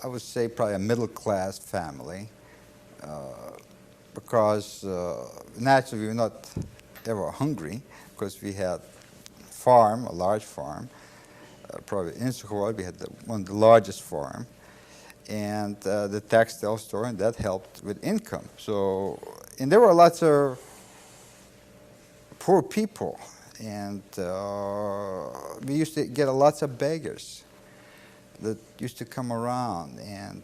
would say probably a middle-class family, because naturally we were not ever hungry, because we had a large farm. Probably in Suchowola we had one of the largest farm, and the textile store, and that helped with income. So, and there were lots of poor people, and we used to get lots of beggars that used to come around. And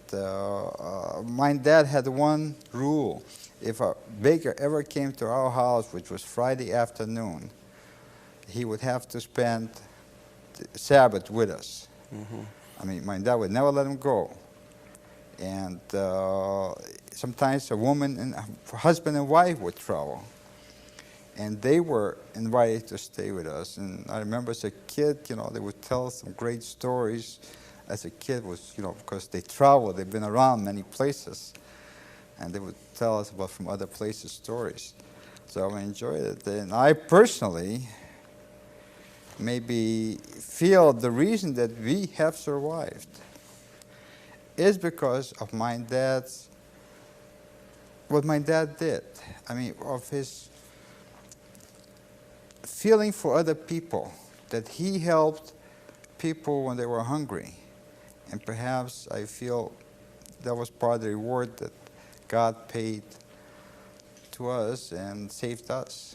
my dad had one rule: if a beggar ever came to our house, which was Friday afternoon, he would have to spend the Sabbath with us. Mm-hmm. I mean, my dad would never let him go. And sometimes a woman and husband and wife would travel, and they were invited to stay with us. And I remember as a kid, you know, they would tell some great stories. As a kid, was, you know, because they traveled, they've been around many places, and they would tell us about from other places stories. So I enjoyed it. And I personally maybe feel the reason that we have survived is because of my dad's, what my dad did. I mean, of his feeling for other people, that he helped people when they were hungry. And perhaps I feel that was part of the reward that God paid to us and saved us.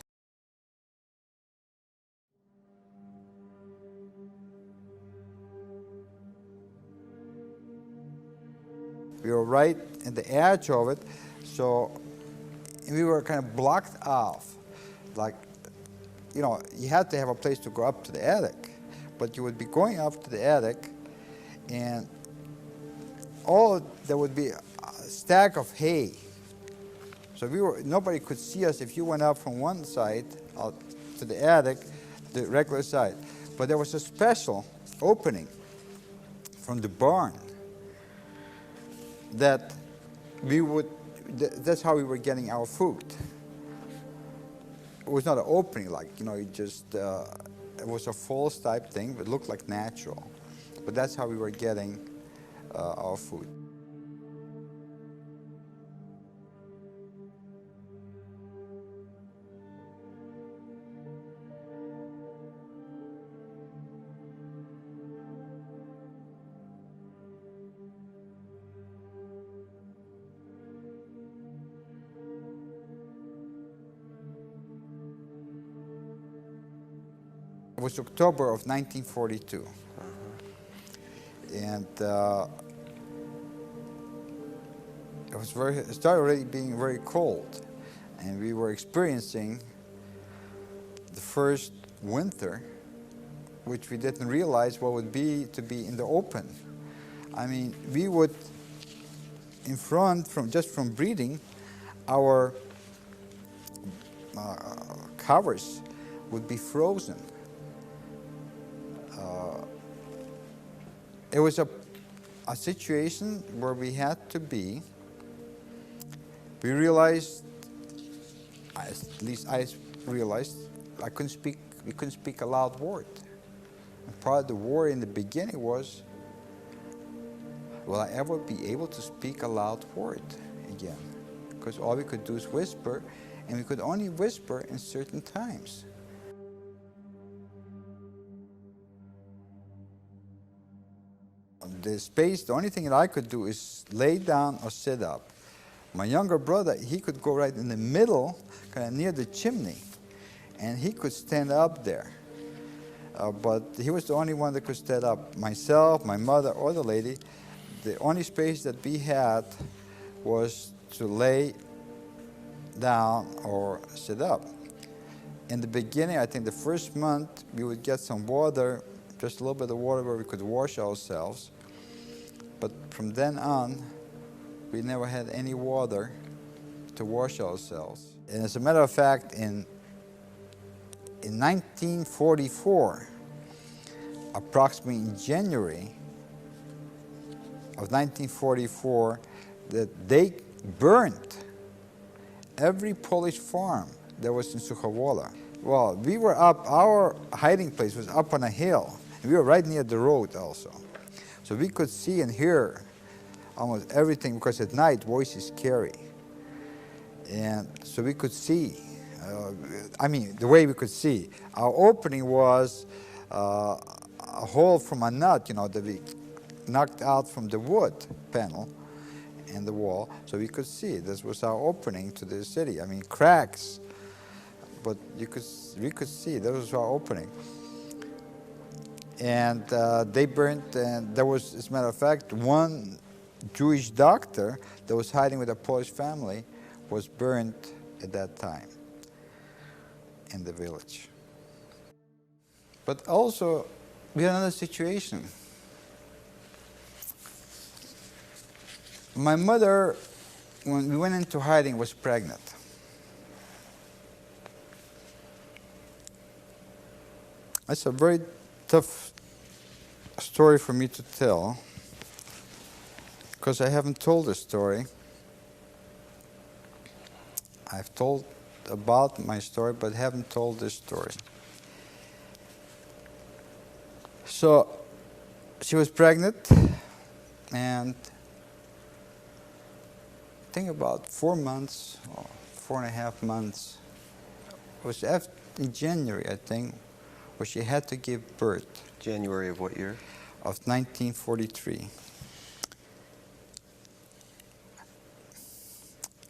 We were right at the edge of it, so we were kind of blocked off. Like, you know, you had to have a place to go up to the attic, but you would be going up to the attic, and there would be a stack of hay. So nobody could see us if you went up from one side out to the attic, the regular side. But there was a special opening from the barn that that's how we were getting our food. It was not an opening, like, you know, it was a false type thing, but it looked like natural. But that's how we were getting our food. It was October of 1942. And it started already being very cold, and we were experiencing the first winter, which we didn't realize what would be to be in the open. I mean, we would, in front, just from breathing, our covers would be frozen. It was a situation where we had to be. We realized, at least I realized, we couldn't speak a loud word. And part of the worry in the beginning was, will I ever be able to speak a loud word again? Because all we could do is whisper, and we could only whisper in certain times. The only thing that I could do is lay down or sit up. My younger brother, he could go right in the middle, kind of near the chimney, and he could stand up there. But he was the only one that could stand up. Myself, my mother, or the lady, the only space that we had was to lay down or sit up. In the beginning, I think the first month, we would get some water, just a little bit of water where we could wash ourselves. But from then on, we never had any water to wash ourselves. And as a matter of fact, in 1944, approximately in January of 1944, that they burnt every Polish farm that was in Suchowola. Well, we were up, our hiding place was up on a hill, and we were right near the road also. So we could see and hear almost everything, because at night voice is scary. And so we could see, the way we could see. Our opening was a hole from a nut, that we knocked out from the wood panel in the wall, so we could see. This was our opening to the city. Cracks, but we could see. That was our opening. And they burnt, and there was, as a matter of fact, one Jewish doctor that was hiding with a Polish family was burnt at that time in the village. But also, we had another situation. My mother, when we went into hiding, was pregnant. It's a very tough story for me to tell, because I haven't told the story. I've told about my story, but haven't told this story. So she was pregnant, and I think about 4 months, or 4.5 months, it was in January, I think, where she had to give birth. January of what year? Of 1943.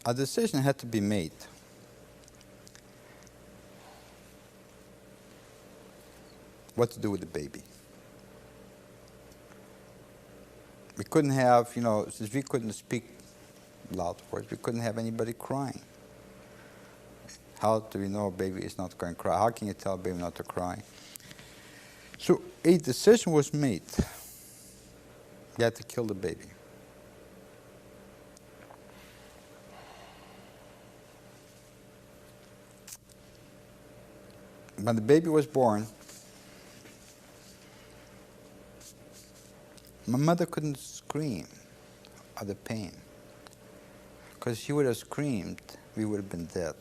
A decision had to be made. What to do with the baby. We couldn't have, since we couldn't speak loud words, we couldn't have anybody crying. How do we know a baby is not going to cry? How can you tell a baby not to cry? So a decision was made. You had to kill the baby. When the baby was born, my mother couldn't scream of the pain. Because if she would have screamed, we would have been dead.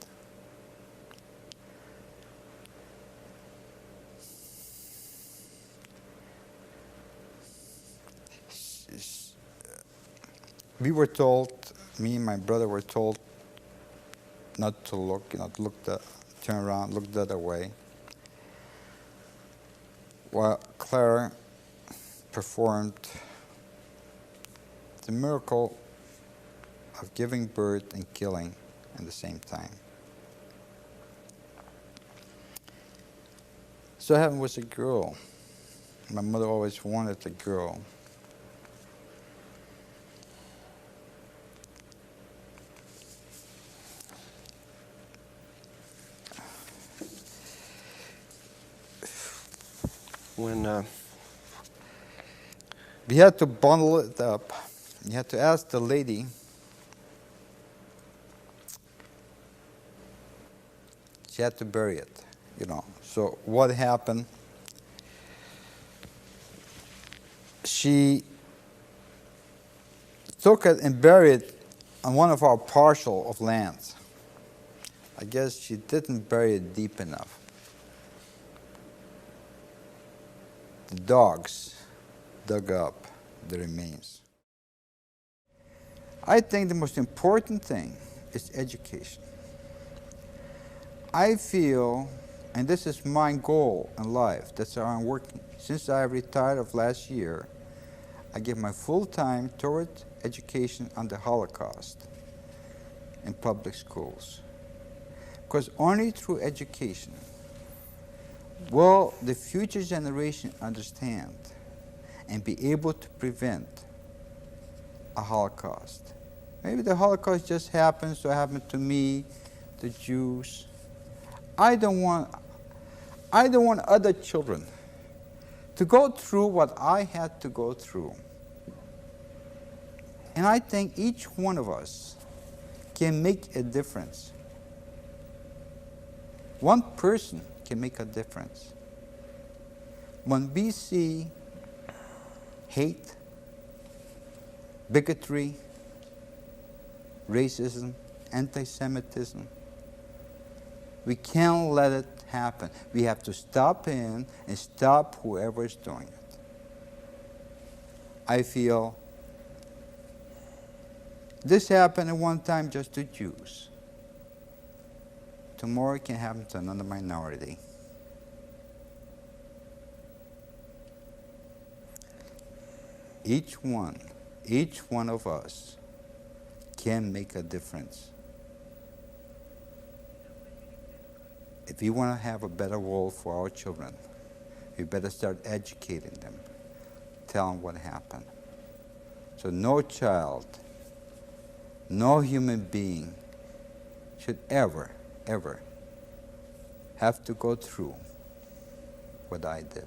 We were told, me and my brother were told not to look, turn around, look the other way. While Claire performed the miracle of giving birth and killing at the same time. So what happened was a girl. My mother always wanted a girl. When we had to bundle it up. You had to ask the lady, she had to bury it, So what happened? She took it and buried it on one of our parcel of lands. I guess she didn't bury it deep enough. The dogs dug up the remains. I think the most important thing is education. I feel, and this is my goal in life, that's how I'm working. Since I retired of last year, I give my full time toward education on the Holocaust in public schools. Because only through education will the future generation understand and be able to prevent a Holocaust. Maybe the Holocaust just happens to happen to me, the Jews. I don't want other children to go through what I had to go through. And I think each one of us can make a difference. One person can make a difference. When we see hate, bigotry, racism, anti-Semitism, we can't let it happen. We have to stop in and stop whoever is doing it. I feel This happened at one time just to Jews. Tomorrow it can happen to another minority. Each one of us can make a difference. If we want to have a better world for our children, we better start educating them, tell them what happened. So no child, no human being should ever have to go through what I did.